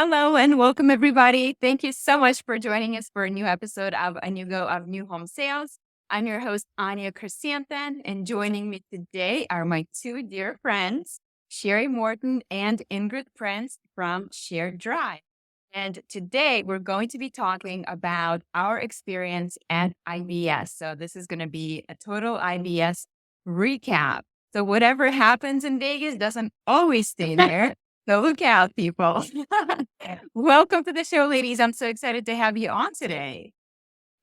Hello and welcome, everybody. Thank you so much for joining us for a new episode of A New Go of New Home Sales. I'm your host, Anya Chrisanthon, and joining me today are my two dear friends, Shari Morton and Ingrid Prince from Shared Drive. And today we're going to be talking about our experience at IBS. So this is going to be a total IBS recap. So whatever happens in Vegas doesn't always stay there. So look out, people. Welcome to the show, ladies. I'm so excited to have you on today.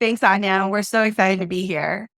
Thanks, Anya. We're so excited to be here.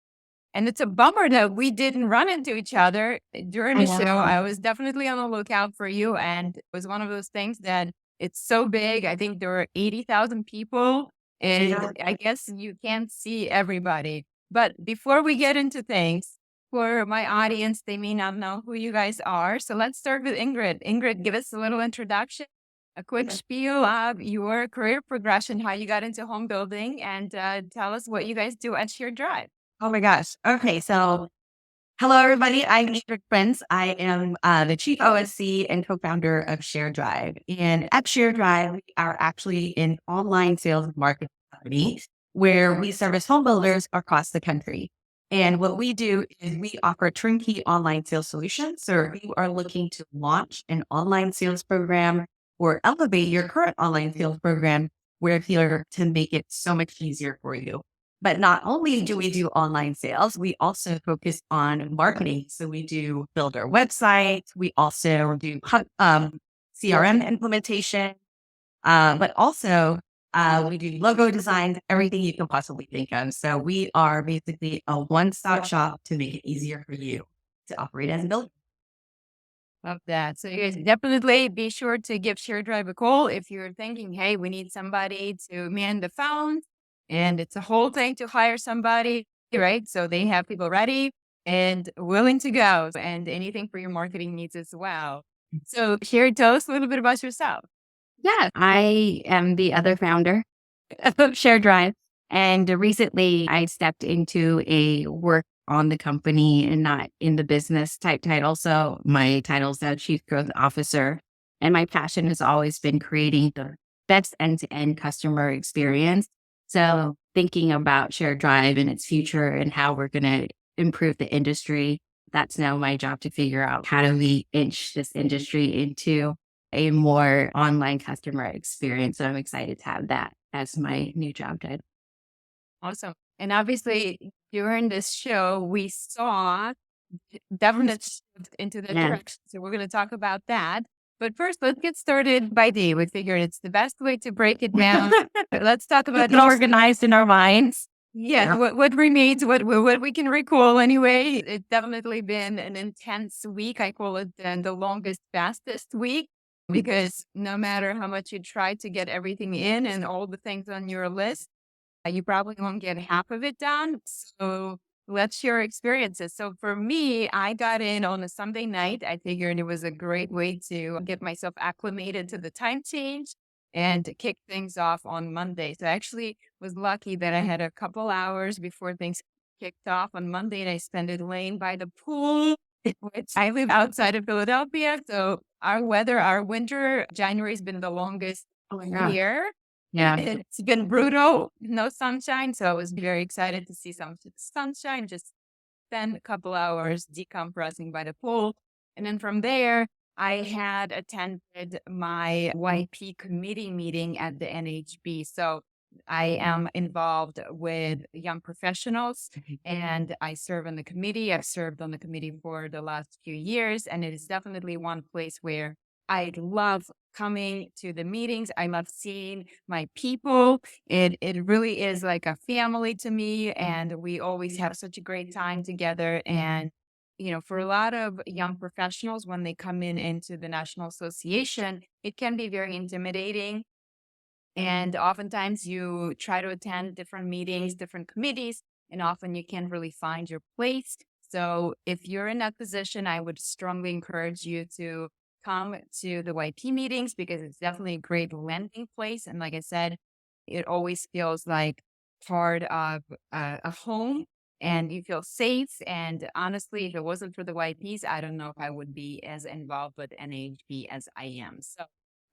And it's a bummer that we didn't run into each other during the show. I was definitely on the lookout for you. And it was one of those things that it's so big. I think there were 80,000 people. And I guess you can't see everybody. But before we get into things, for my audience, they may not know who you guys are. So let's start with Ingrid. Ingrid, give us a little introduction, a quick spiel of your career progression, how you got into home building, and tell us what you guys do at Shared Drive. Oh my gosh. Okay. So hello, everybody. I'm Ingrid Prince. I am the chief OSC and co-founder of Share Drive. And at Share Drive, we are actually an online sales and marketing company where we service home builders across the country. And what we do is we offer turnkey online sales solutions. So if you are looking to launch an online sales program or elevate your current online sales program, we're here to make it so much easier for you. But not only do we do online sales, we also focus on marketing. So we do build our website. We also do CRM implementation, but also we do logo designs, everything you can possibly think of. So we are basically a one-stop shop to make it easier for you to operate as a builder. Love that. So you guys definitely be sure to give Share Drive a call if you're thinking, hey, we need somebody to man the phone. And it's a whole thing to hire somebody, right? So they have people ready and willing to go, and anything for your marketing needs as well. So Sherry, tell us a little bit about yourself. Yeah, I am the other founder of Share Drive. And recently I stepped into a work on the company and not in the business type title. So my title is now Chief Growth Officer. And my passion has always been creating the best end-to-end customer experience. So thinking about Share Drive and its future and how we're going to improve the industry, that's now my job to figure out how do we inch this industry into a more online customer experience. So I'm excited to have that as my new job title. Awesome. And obviously during this show, we saw definite shift into the direction. So we're going to talk about that. But first, let's get started by D. We figured it's the best way to break it down. Let's talk about organized in our minds. Yeah, what remains, what we can recall anyway. It's definitely been an intense week. I call it the longest, fastest week, because no matter how much you try to get everything in and all the things on your list, you probably won't get half of it done. So let's share experiences. So for me, I got in on a Sunday night. I figured it was a great way to get myself acclimated to the time change and kick things off on Monday. So I actually was lucky that I had a couple hours before things kicked off on Monday, and I spent it laying by the pool, which I live outside of Philadelphia. So our winter, January has been the longest year. Yeah. It's been brutal, no sunshine. So I was very excited to see some sunshine, just spend a couple hours decompressing by the pool. And then from there, I had attended my YP committee meeting at the NHB. So I am involved with young professionals and I serve on the committee. I've served on the committee for the last few years, and it is definitely one place where I love coming to the meetings. I love seeing my people. It really is like a family to me, and we always have such a great time together. And for a lot of young professionals, when they come into the National Association, it can be very intimidating. And oftentimes you try to attend different meetings, different committees, and often you can't really find your place. So if you're in that position, I would strongly encourage you to come to the YP meetings, because it's definitely a great landing place. And like I said, it always feels like part of a home, and you feel safe. And honestly, if it wasn't for the YPs, I don't know if I would be as involved with NHB as I am. So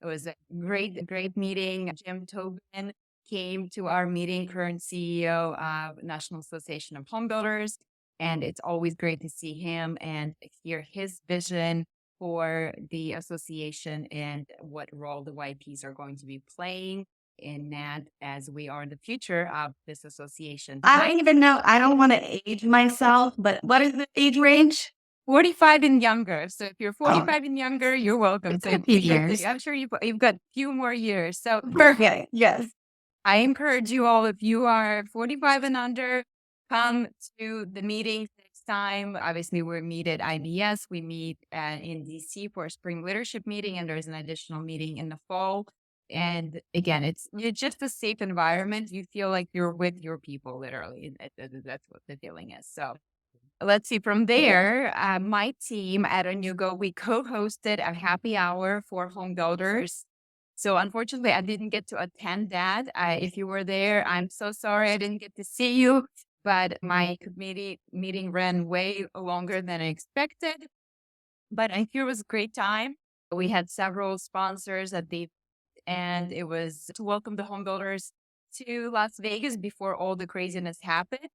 It was a great meeting. Jim Tobin came to our meeting, current CEO of National Association of Home Builders. And it's always great to see him and hear his vision for the association and what role the YPs are going to be playing in that as we are the future of this association. I don't even know. I don't want to age myself, but what is the age range? 45 and younger. So if you're 45 and younger, you're welcome. So A few years. I'm sure you've got a few more years. So Perfect. Yes. I encourage you all, if you are 45 and under, come to the meetings next time. Obviously, we meet at IBS. We meet in DC for a spring leadership meeting, and there's an additional meeting in the fall. And again, it's just a safe environment. You feel like you're with your people, literally. That's what the feeling is. So let's see. From there, my team at Onugo, we co-hosted a happy hour for home builders. So unfortunately, I didn't get to attend that. If you were there, I'm so sorry I didn't get to see you. But my committee meeting ran way longer than I expected. But I hear it was a great time. We had several sponsors at the and it was to welcome the home builders to Las Vegas before all the craziness happened.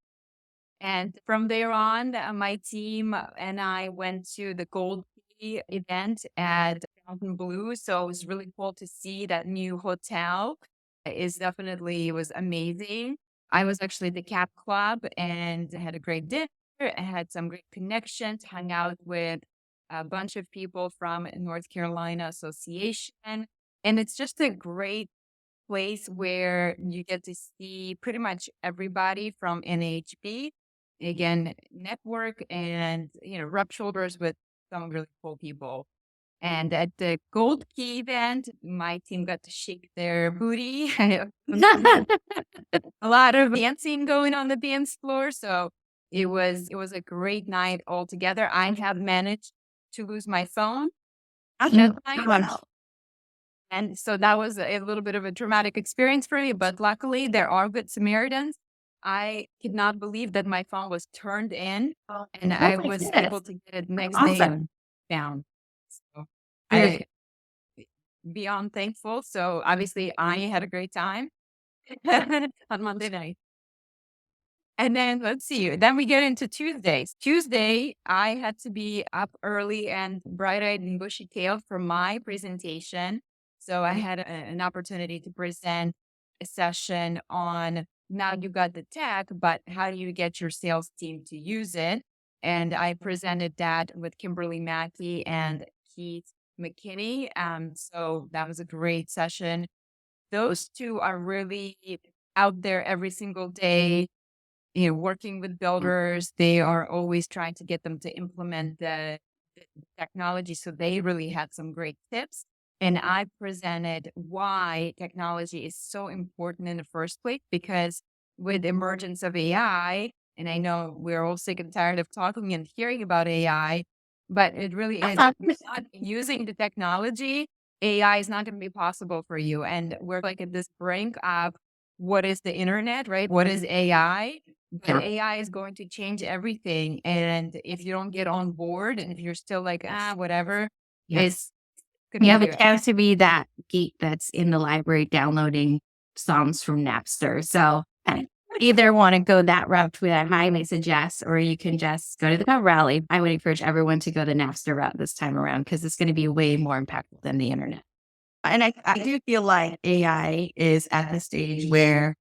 And from there on, my team and I went to the Gold Key event at Fontainebleau. So it was really cool to see that new hotel. It was amazing. I was actually at the Cap Club and had a great dinner. I had some great connections, hung out with a bunch of people from North Carolina Association. And it's just a great place where you get to see pretty much everybody from NHB. Again, network and, rub shoulders with some really cool people. And at the Gold Key event, my team got to shake their booty. A lot of dancing going on the dance floor. So it was a great night altogether. I have managed to lose my phone that night. And so that was a little bit of a traumatic experience for me, but luckily there are good Samaritans. I could not believe that my phone was turned in and I was able to get it next day down. So I beyond thankful. So obviously I had a great time on Monday night. And then let's see, then we get into Tuesdays. Tuesday, I had to be up early and bright-eyed and bushy-tailed for my presentation. So I had an opportunity to present a session on now you got the tech, but how do you get your sales team to use it? And I presented that with Kimberly Mackey and Keith McKinney. So that was a great session. Those two are really out there every single day, working with builders. They are always trying to get them to implement the technology. So they really had some great tips. And I presented why technology is so important in the first place, because with the emergence of AI, and I know we're all sick and tired of talking and hearing about AI, but it really is not using the technology. AI is not going to be possible for you. And we're like at this brink of what is the internet, right? What is AI? But AI is going to change everything. And if you don't get on board and if you're still like, whatever, Yes. You have a chance to be that geek that's in the library downloading songs from Napster. So either want to go that route, which I highly suggest, or you can just go to the pub rally. I would encourage everyone to go the Napster route this time around because it's going to be way more impactful than the internet. And I do feel like AI is at the stage where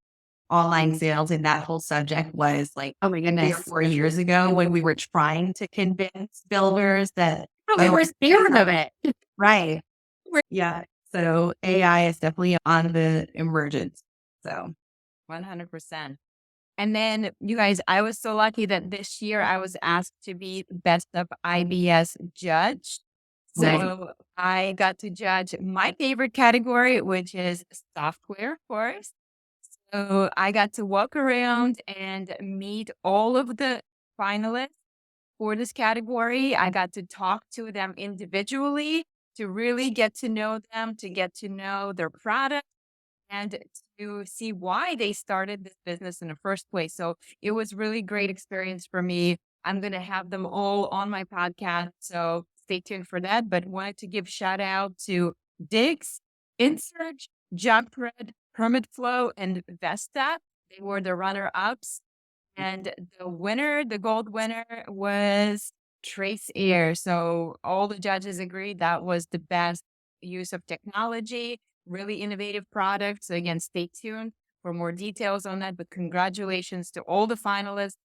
online sales and that whole subject was like, oh my goodness, 4 years ago when we were trying to convince builders that we were scared of it. Right. Yeah. So AI is definitely on the emergence. So 100%. And then you guys, I was so lucky that this year I was asked to be Best of IBS judge. So I got to judge my favorite category, which is software, of course. So I got to walk around and meet all of the finalists for this category. I got to talk to them individually to really get to know them, to get to know their product, and to see why they started this business in the first place. So it was really great experience for me. I'm going to have them all on my podcast. So stay tuned for that. But wanted to give shout out to Diggs InSurge, JobPred, Permitflow, and Vesta. They were the runner-ups. And the winner, the gold winner, was Trace Air. So all the judges agreed that was the best use of technology, really innovative product. So again, stay tuned for more details on that. But congratulations to all the finalists.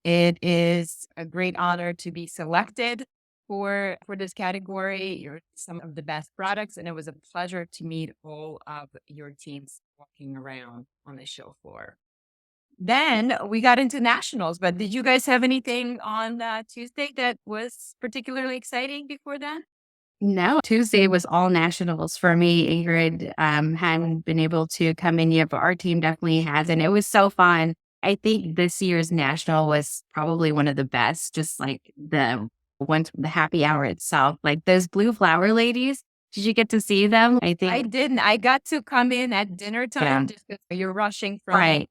It is a great honor to be selected for this category. You're some of the best products, and it was a pleasure to meet all of your teams walking around on the show floor. Then we got into nationals, but did you guys have anything on Tuesday that was particularly exciting before that? No, Tuesday was all nationals for me. Ingrid hadn't been able to come in yet, but our team definitely has. And it was so fun. I think this year's national was probably one of the best, just like the happy hour itself. Like those blue flower ladies. Did you get to see them? I I think didn't. I got to come in at dinner Yeah. time just because you're rushing from right.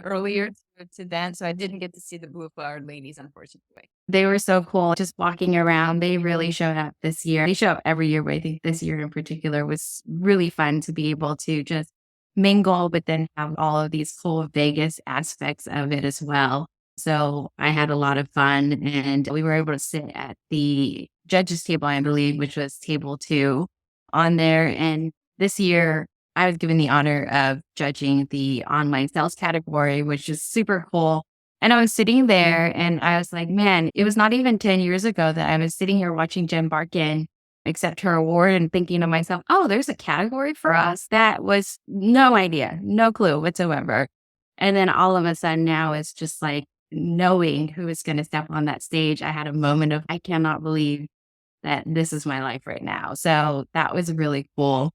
earlier to then. So I didn't get to see the blue flowered ladies, unfortunately. They were so cool just walking around. They really showed up this year. They show up every year, but I think this year in particular was really fun to be able to just mingle, but then have all of these cool Vegas aspects of it as well. So I had a lot of fun, and we were able to sit at the judges table, I believe, which was table 2 on there. And this year I was given the honor of judging the online sales category, which is super cool. And I was sitting there and I was like, man, it was not even 10 years ago that I was sitting here watching Jen Barkin accept her award and thinking to myself, oh, there's a category for us. That was no idea, no clue whatsoever. And then all of a sudden now it's just like knowing who is going to step on that stage. I had a moment of, I cannot believe that this is my life right now. So that was really cool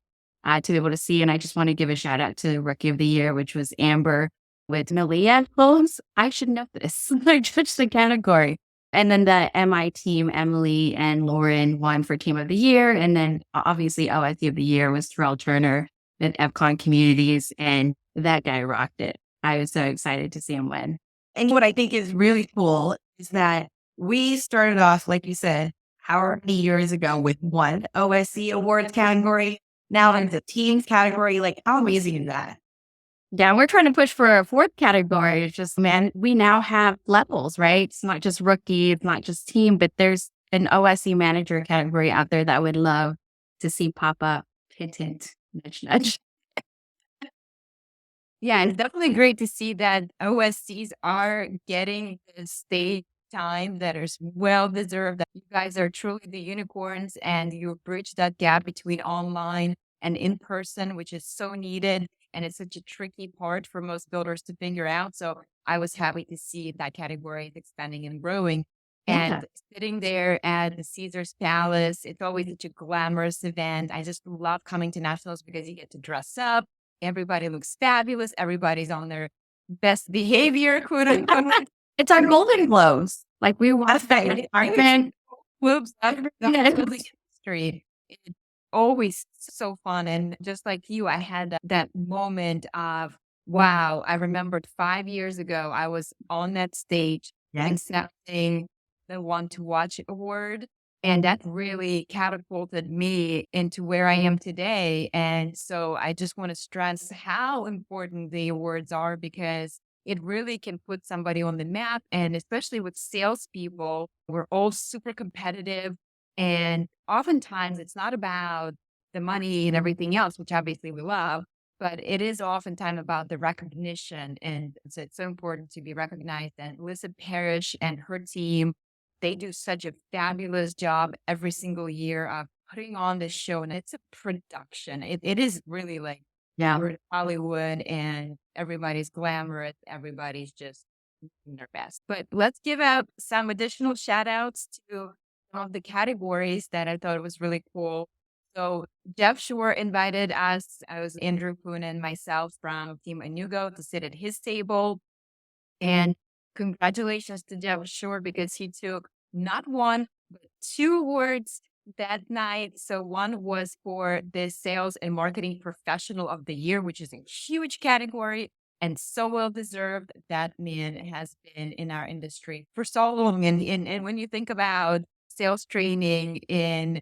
to be able to see. And I just want to give a shout out to Rookie of the Year, which was Amber with Malia Holmes. I should know this. I judged the category. And then the MI team, Emily and Lauren, won for Team of the Year. And then obviously OSC of the Year was Terrell Turner at Epcon Communities. And that guy rocked it. I was so excited to see him win. And what I think is really cool is that we started off, like you said, however many years ago with one OSC awards category. Now in the teams category, like how amazing is that? Yeah, we're trying to push for a 4th category. It's just, man, we now have levels, right? It's not just rookie, it's not just team, but there's an OSC manager category out there that I would love to see pop up. Hint, hint, nudge, nudge. Yeah, it's definitely great to see that OSCs are getting the stage time that is well deserved. That you guys are truly the unicorns and you bridge that gap between online and in person, which is so needed. And it's such a tricky part for most builders to figure out. So I was happy to see that category is expanding and growing. Yeah. And sitting there at the Caesar's Palace, it's always such a glamorous event. I just love coming to nationals because you get to dress up. Everybody looks fabulous. Everybody's on their best behavior, quote unquote. It's our Golden Globes. Like we watch that. Our fan. Whoops, Yeah. history. It's always so fun. And just like you, I had that moment of, wow, I remembered 5 years ago, I was on that stage accepting the One to Watch award. And that really catapulted me into where I am today. And so I just want to stress how important the awards are because it really can put somebody on the map. And especially with salespeople, we're all super competitive. And oftentimes it's not about the money and everything else, which obviously we love, but it is oftentimes about the recognition. And so it's so important to be recognized. And Lisa Parrish and her team, they do such a fabulous job every single year of putting on this show. And it's a production. It is really like Yeah. we're in Hollywood and everybody's glamorous. Everybody's just doing their best. But let's give out some additional shout outs to some of the categories that I thought was really cool. So Jeff Shore invited us. I was Andrew Poon and myself from Team Anugo to sit at his table. And congratulations to Jeff Shore because he took not one, but 2 awards that night. So one was for the Sales and Marketing Professional of the Year, which is a huge category and so well deserved. That man has been in our industry for so long. And when you think about sales training in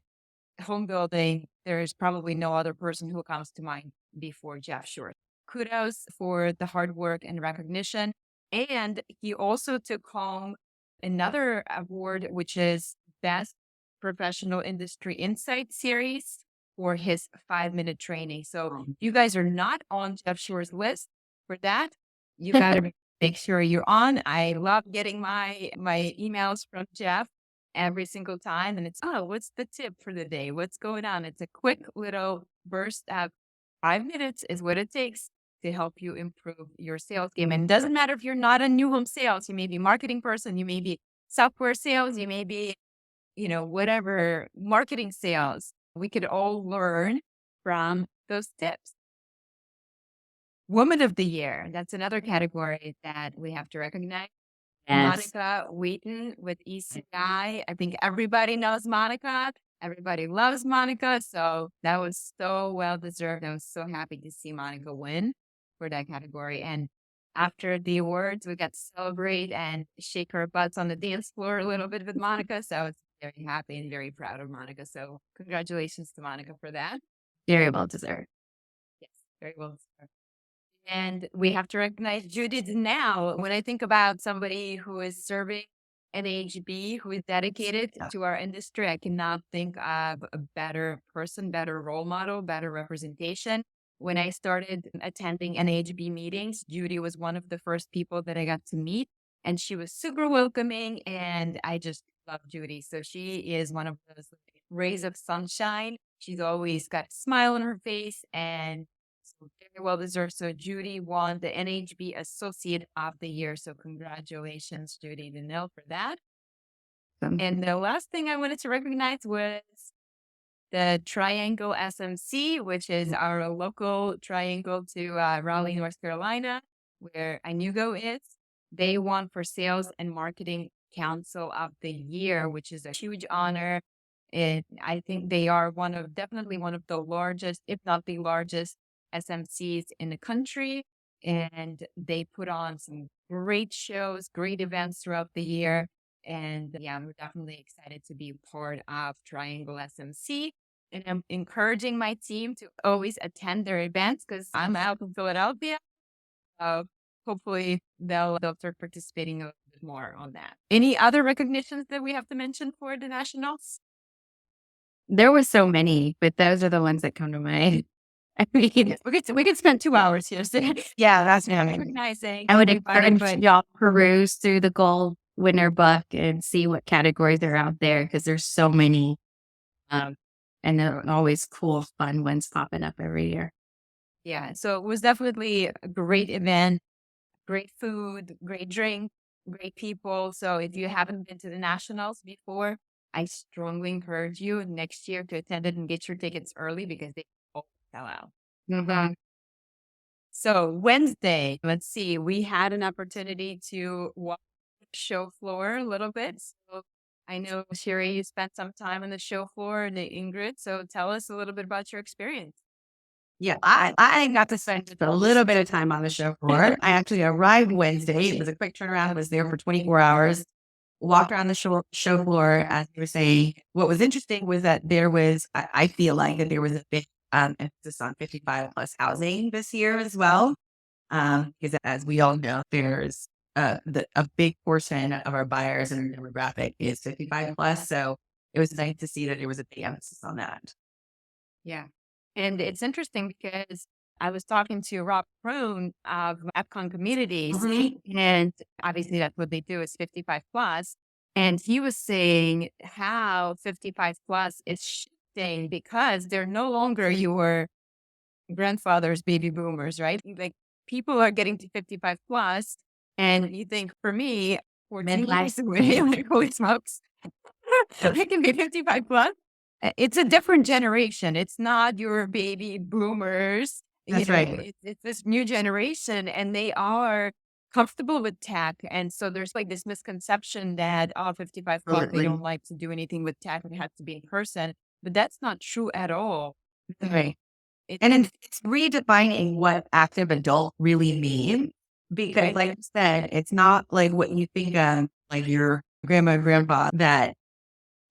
home building, there's probably no other person who comes to mind before Jeff Short. Kudos for the hard work and recognition. And he also took home another award, which is Best Professional Industry Insight Series for his 5-minute training. So you guys are not on Jeff Shore's list for that. You got to make sure you're on. I love getting my emails from Jeff every single time. And it's, oh, what's the tip for the day? What's going on? It's a quick little burst of 5 minutes is what it takes to help you improve your sales game. And it doesn't matter if you're not a new home sales, you may be marketing person, you may be software sales, you may be, whatever, marketing sales. We could all learn from those tips. Woman of the Year. That's another category that we have to recognize. Yes. Monica Wheaton with ECI. I think everybody knows Monica. Everybody loves Monica. So that was so well deserved. I was so happy to see Monica win for that category. And after the awards, we got to celebrate and shake our butts on the dance floor a little bit with Monica. So I was very happy and very proud of Monica. So congratulations to Monica for that. Very well deserved. Yes, very well deserved. And we have to recognize Judith now. When I think about somebody who is serving NHB, who is dedicated to our industry, I cannot think of a better person, better role model, better representation. When I started attending NHB meetings, Judy was one of the first people that I got to meet, and she was super welcoming, and I just love Judy. So she is one of those rays of sunshine. She's always got a smile on her face, and very well deserved. So Judy won the NHB Associate of the Year. So congratulations, Judy Danil, for that. And the last thing I wanted to recognize was the Triangle SMC, which is our local triangle to Raleigh, North Carolina, where Inugo is. They won for Sales and Marketing Council of the Year, which is a huge honor. I think they are definitely one of the largest, if not the largest, SMCs in the country, and they put on some great shows, great events throughout the year. And yeah, we're definitely excited to be part of Triangle SMC. And I'm encouraging my team to always attend their events because I'm out in Philadelphia. Hopefully they'll start participating a little bit more on that. Any other recognitions that we have to mention for the nationals? There were so many, but those are the ones that come to mind. We could spend 2 hours here. So Yeah, that's recognizing. I would encourage y'all peruse through the gold winner book and see what categories are out there because there's so many. And there are always cool, fun ones popping up every year. Yeah, so it was definitely a great event, great food, great drink, great people. So if you haven't been to the nationals before, I strongly encourage you next year to attend it and get your tickets early because they all sell out. Mm-hmm. So Wednesday, let's see, we had an opportunity to walk the show floor a little bit. So I know, Shari, you spent some time on the show floor and Ingrid. So tell us a little bit about your experience. Yeah, I got to spend just a little bit of time on the show floor. I actually arrived Wednesday. It was a quick turnaround. I was there for 24 hours, walked around the show floor, as you were saying. What was interesting was that there was, I feel like that there was a big emphasis on 55 plus housing this year as well. Because as we all know, there's a big portion of our buyers and demographic is 55 plus. So it was nice to see that there was a big emphasis on that. Yeah. And it's interesting because I was talking to Rob Kroon of Epcon Communities, and obviously that's what they do is 55 plus. And he was saying how 55 plus is shifting because they're no longer your grandfather's baby boomers, right? Like people are getting to 55 plus, and you think for me, 14 years away, like holy smokes, I can be 55 plus. It's a different generation. It's not your baby boomers. That's right. It's this new generation, and they are comfortable with tech. And so there's like this misconception that 55 plus, they don't like to do anything with tech. It has to be in person. But that's not true at all. Right. And it's redefining what active adult really means. Because like you said, it's not like what you think of like your grandma, grandpa, that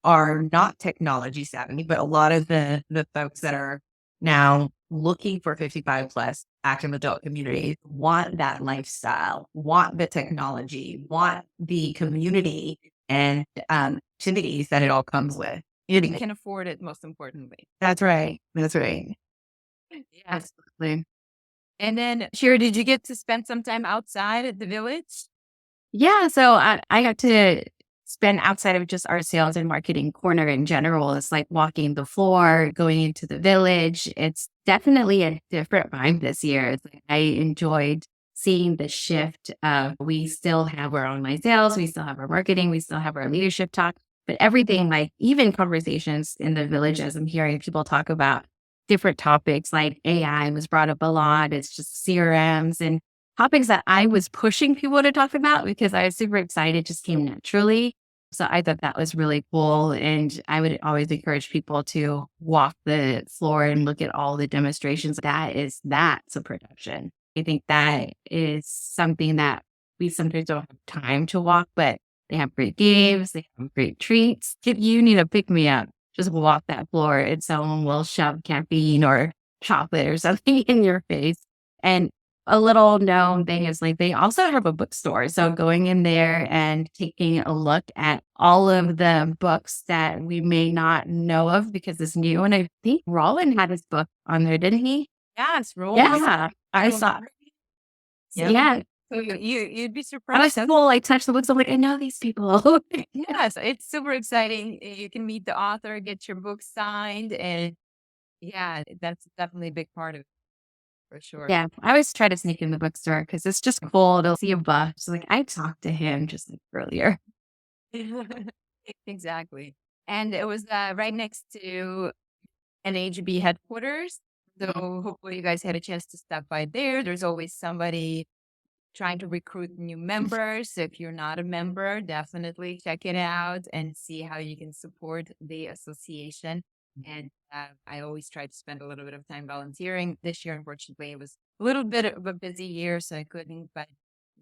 are not technology savvy, but a lot of the folks that are now looking for 55 plus active adult communities want that lifestyle, want the technology, want the community and activities that it all comes with. You can afford it, most importantly. That's right. That's right. Yeah. Absolutely. And then, Shira, did you get to spend some time outside at the village? Yeah. So I got to spend outside of just our sales and marketing corner in general. It's like walking the floor, going into the village. It's definitely a different vibe this year. It's like I enjoyed seeing the shift of we still have our online sales, we still have our marketing, we still have our leadership talk, but everything like even conversations in the village as I'm hearing people talk about different topics like AI was brought up a lot. It's just CRMs and topics that I was pushing people to talk about because I was super excited, just came naturally. So I thought that was really cool. And I would always encourage people to walk the floor and look at all the demonstrations. That's a production. I think that is something that we sometimes don't have time to walk, but they have great games, they have great treats. If you need a pick me up, just walk that floor and someone will shove caffeine or chocolate or something in your face. And a little known thing is like they also have a bookstore. So going in there and taking a look at all of the books that we may not know of because it's new. And I think Roland had his book on there, didn't he? Yes, roll. Yeah, I saw. Yeah, So you'd be I surprised. was cool. I touched the books. I'm like, I know these people. Yes, it's super exciting. You can meet the author, get your book signed, and yeah, that's definitely a big part of it for sure. Yeah, I always try to sneak in the bookstore because it's just cool to see a book. So like I talked to him just like earlier. Exactly. And it was right next to NHB headquarters. So hopefully you guys had a chance to stop by there. There's always somebody trying to recruit new members. So if you're not a member, definitely check it out and see how you can support the association. And I always try to spend a little bit of time volunteering. This year, unfortunately, it was a little bit of a busy year, so I couldn't, but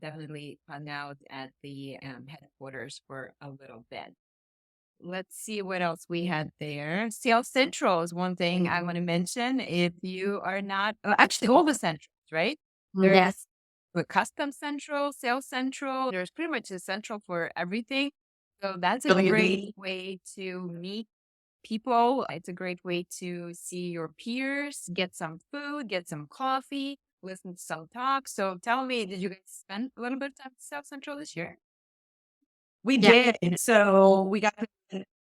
definitely hung out at the headquarters for a little bit. Let's see what else we had there. Sales Central is one thing I want to mention. If you are not, actually, all the centrals, right? Yes. With Custom Central, Sales Central, there's pretty much a central for everything. So that's a Really great way to meet people. It's a great way to see your peers, get some food, get some coffee, listen to some talk. So tell me, did you guys spend a little bit of time at South Central this year? We Yeah. did. So we got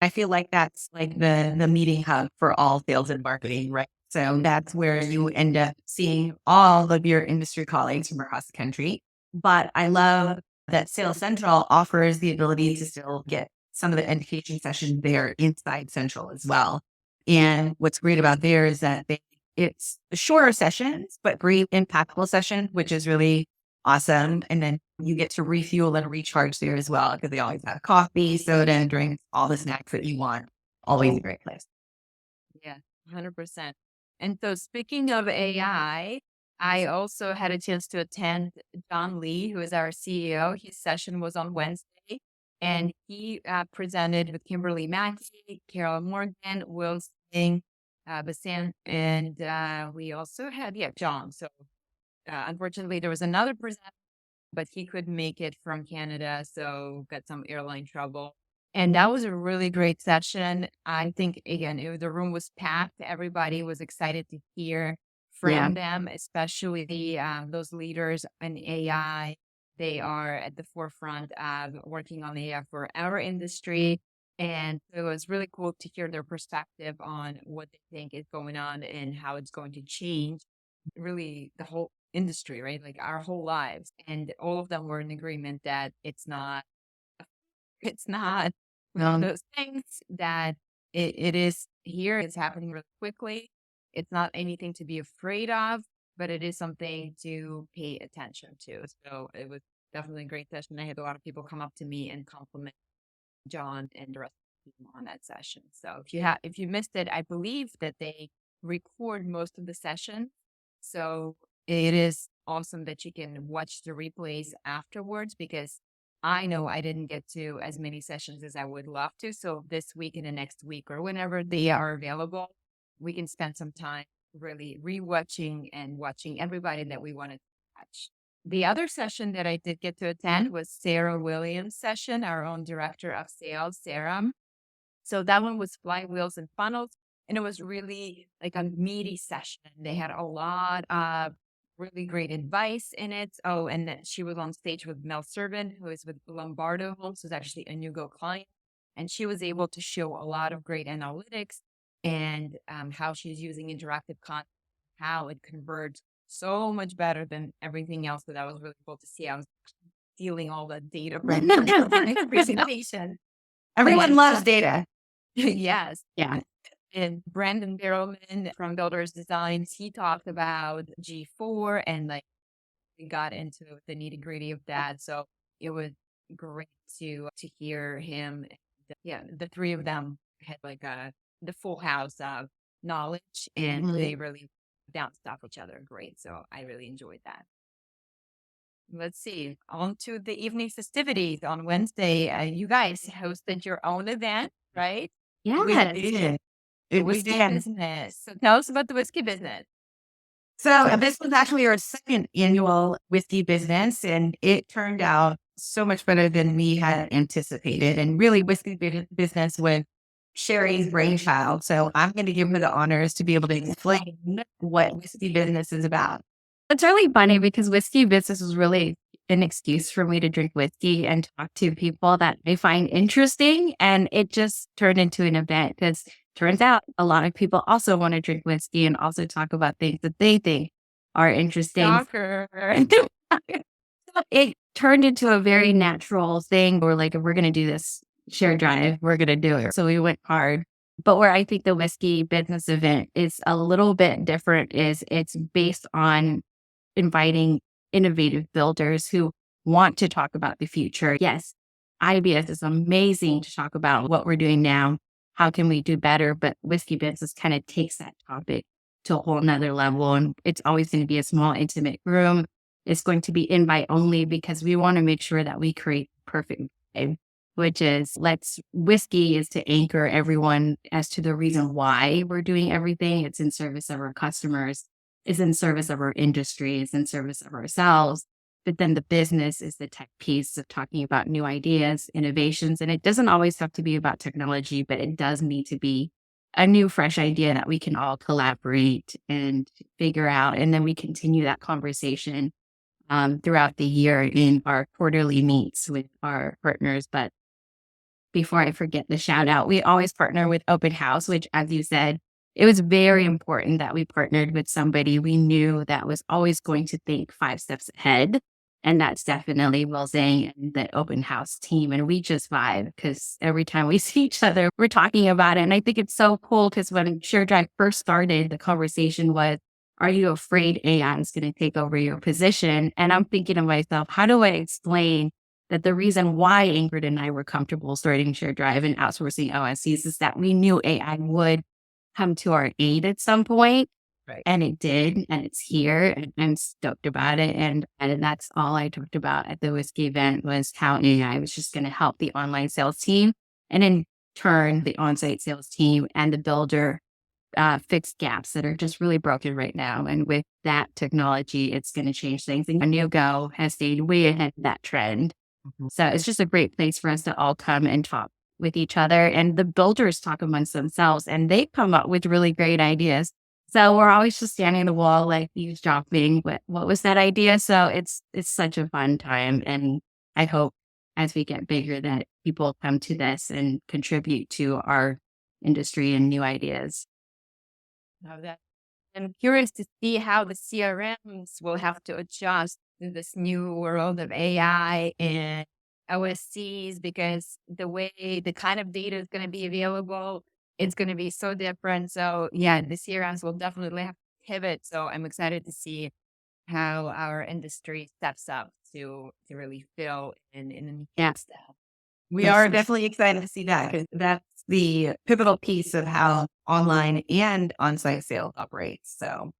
I feel like that's like the meeting hub for all sales and marketing, right? So that's where you end up seeing all of your industry colleagues from across the country. But I love that Sales Central offers the ability to still get some of the education sessions there inside Central as well. And what's great about there is that it's shorter sessions, but great impactful session, which is really awesome. And then you get to refuel and recharge there as well because they always have coffee, soda, and drinks, all the snacks that you want. Always a great place. Yeah, 100%. And so speaking of AI, I also had a chance to attend John Lee, who is our CEO. His session was on Wednesday, and he presented with Kimberly Mackey, Carol Morgan, Will Singh, Basan, and we also had, John. So unfortunately, there was another presenter, but he couldn't make it from Canada, so got some airline trouble. And that was a really great session. I think, again, the room was packed. Everybody was excited to hear from them, especially those leaders in AI. They are at the forefront of working on AI for our industry. And it was really cool to hear their perspective on what they think is going on and how it's going to change really the whole industry, right? Like our whole lives. And all of them were in agreement that it's not one of those things that it is here. It's happening really quickly. It's not anything to be afraid of, but it is something to pay attention to. So it was definitely a great session. I had a lot of people come up to me and compliment John and the rest of the team on that session. So if you missed it, I believe that they record most of the session. So it is awesome that you can watch the replays afterwards because I know I didn't get to as many sessions as I would love to. So this week and the next week or whenever they are available, we can spend some time really rewatching and watching everybody that we wanted to watch. The other session that I did get to attend was Sarah Williams' session, our own director of sales, Sarah. So that one was flywheels and funnels. And it was really like a meaty session. They had a lot of really great advice in it. Oh, and then she was on stage with Mel Servant, who is with Lombardo Homes, who's actually a new Go client. And she was able to show a lot of great analytics and how she's using interactive content, how it converts so much better than everything else that I was really cool to see. I was stealing all the data from the presentation. Everyone loves data. Yes. Yeah. And Brandon Barrowman from Builders Designs, he talked about G4 and like we got into the nitty gritty of that. So it was great to hear him. Yeah, the three of them had like the full house of knowledge and they really bounced off each other great. So I really enjoyed that. Let's see. On to the evening festivities on Wednesday. You guys hosted your own event, right? Yeah. We did. The We whiskey did. business. So tell us about the whiskey business. So this was actually our second annual whiskey business, and it turned out so much better than we had anticipated. And really, business was Shari's brainchild. So I'm going to give her the honors to be able to explain what whiskey business is about. It's really funny because whiskey business was really an excuse for me to drink whiskey and talk to people that I find interesting. And it just turned into an event because turns out a lot of people also want to drink whiskey and also talk about things that they think are interesting. Soccer. It turned into a very natural thing. We're like, if we're going to do this shared drive, we're going to do it. So we went hard. But where I think the whiskey business event is a little bit different is it's based on inviting innovative builders who want to talk about the future. Yes, IBS is amazing to talk about what we're doing now. How can we do better? But whiskey business kind of takes that topic to a whole nother level. And it's always going to be a small, intimate room. It's going to be invite only because we want to make sure that we create perfect vibe, which is whiskey is to anchor everyone as to the reason why we're doing everything. It's in service of our customers, is in service of our industry, is in service of ourselves. But then the business is the tech piece of talking about new ideas, innovations. And it doesn't always have to be about technology, but it does need to be a new, fresh idea that we can all collaborate and figure out. And then we continue that conversation throughout the year in our quarterly meets with our partners. But before I forget the shout out, we always partner with Open House, which, as you said, it was very important that we partnered with somebody we knew that was always going to think 5 steps ahead. And that's definitely Will Zhang and the Open House team. And we just vibe because every time we see each other, we're talking about it. And I think it's so cool because when Shared Drive first started, the conversation was, are you afraid AI is going to take over your position? And I'm thinking to myself, how do I explain that the reason why Ingrid and I were comfortable starting Shared Drive and outsourcing OSCs is that we knew AI would come to our aid at some point. Right. And it did, and it's here, and I'm stoked about it. And that's all I talked about at the whiskey event was how AI was just going to help the online sales team, and in turn, the on-site sales team and the builder fix gaps that are just really broken right now. And with that technology, it's going to change things. And New Go has stayed way ahead of that trend. So it's just a great place for us to all come and talk with each other. And the builders talk amongst themselves, and they come up with really great ideas. So we're always just standing on the wall, like eavesdropping. What was that idea? So it's such a fun time. And I hope as we get bigger that people come to this and contribute to our industry and new ideas. Love that. I'm curious to see how the CRMs will have to adjust to this new world of AI and OSCs because the kind of data is going to be available, it's going to be so different. So yeah, the CRMs will definitely have to pivot. So I'm excited to see how our industry steps up to really fill in the Yeah. style. We are definitely excited to see that because that's the pivotal piece of how online and on-site sales operates. So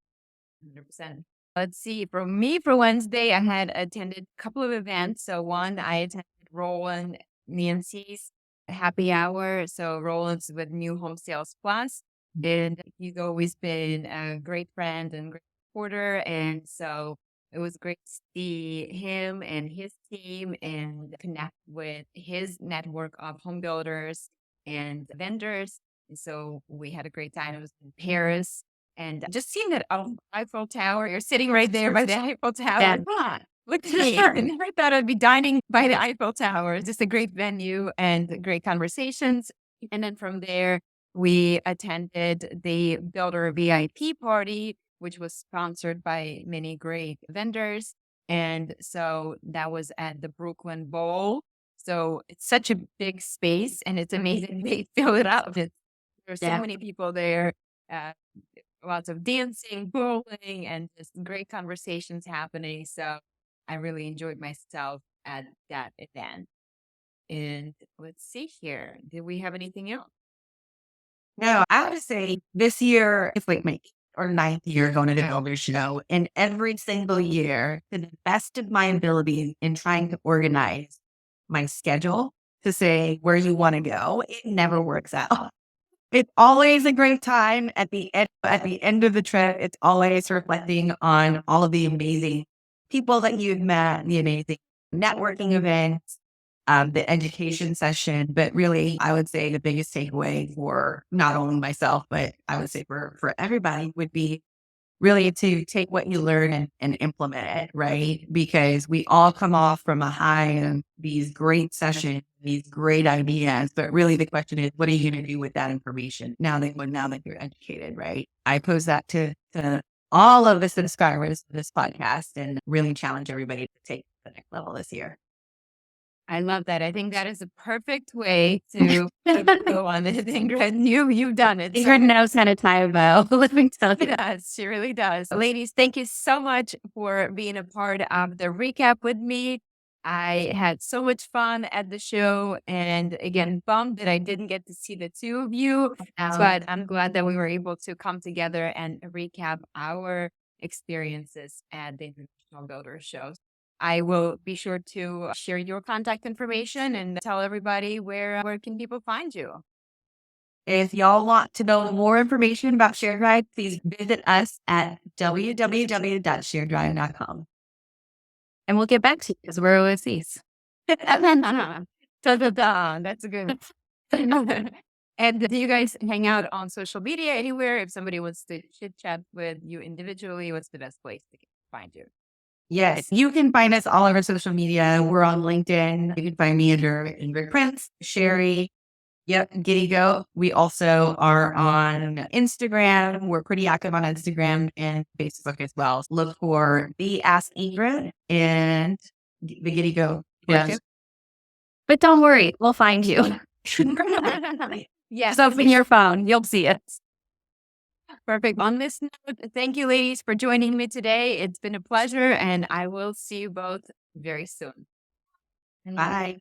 100%. Let's see. For me, for Wednesday, I had attended a couple of events. So one, I attended Roland Nancy's happy hour. So Roland's with New Home Sales Plus. And he's always been a great friend and great supporter. And so it was great to see him and his team and connect with his network of home builders and vendors. And so we had a great time. It was in Paris. And just seeing that Eiffel Tower, you're sitting right there by the Eiffel Tower. Yeah. Look at me. I never thought I'd be dining by the Eiffel Tower. It's just a great venue and great conversations. And then from there, we attended the Builder VIP party, which was sponsored by many great vendors. And so that was at the Brooklyn Bowl. So it's such a big space and it's amazing they fill it up. There's so many people there, lots of dancing, bowling, and just great conversations happening. So I really enjoyed myself at that event. And let's see here. Did we have anything else? No, I would say this year is like my 8th or 9th year going to the Builder Show. And every single year, to the best of my ability in trying to organize my schedule to say where you want to go, it never works out. It's always a great time at the end of the trip. It's always reflecting on all of the amazing people that you've met, the amazing networking events, the education session. But really, I would say the biggest takeaway for not only myself, but I would say for everybody would be really to take what you learn and implement it, right? Because we all come off from a high of these great sessions, these great ideas. But really the question is, what are you going to do with that information now that you're educated, right? I pose that to all of the subscribers of this podcast and really challenge everybody to take the next level this year. I love that. I think that is a perfect way to go on this, Ingrid. You've done it. Ingrid knows how to tie a bow. Let me tell She you. does. She really does. Ladies, thank you so much for being a part of the recap with me. I had so much fun at the show. And again, bummed that I didn't get to see the two of you. But I'm glad that we were able to come together and recap our experiences at the International Builder Show. I will be sure to share your contact information and tell everybody where can people find you. If y'all want to know more information about ShareDrive, please visit us at www.sharedrive.com. And we'll get back to you because we're OSCs. That's a good one. And do you guys hang out on social media anywhere? If somebody wants to chit chat with you individually, what's the best place to find you? Yes, you can find us all over social media. We're on LinkedIn. You can find me under Ingrid Prince, Shari. Yep, Giddy Go. We also are on Instagram. We're pretty active on Instagram and Facebook as well. Look for the Ask Ingrid and the Giddy Go. Yes. But don't worry, we'll find you. Yes. Just open your phone. You'll see it. Perfect. On this note, thank you, ladies, for joining me today. It's been a pleasure, and I will see you both very soon. Bye.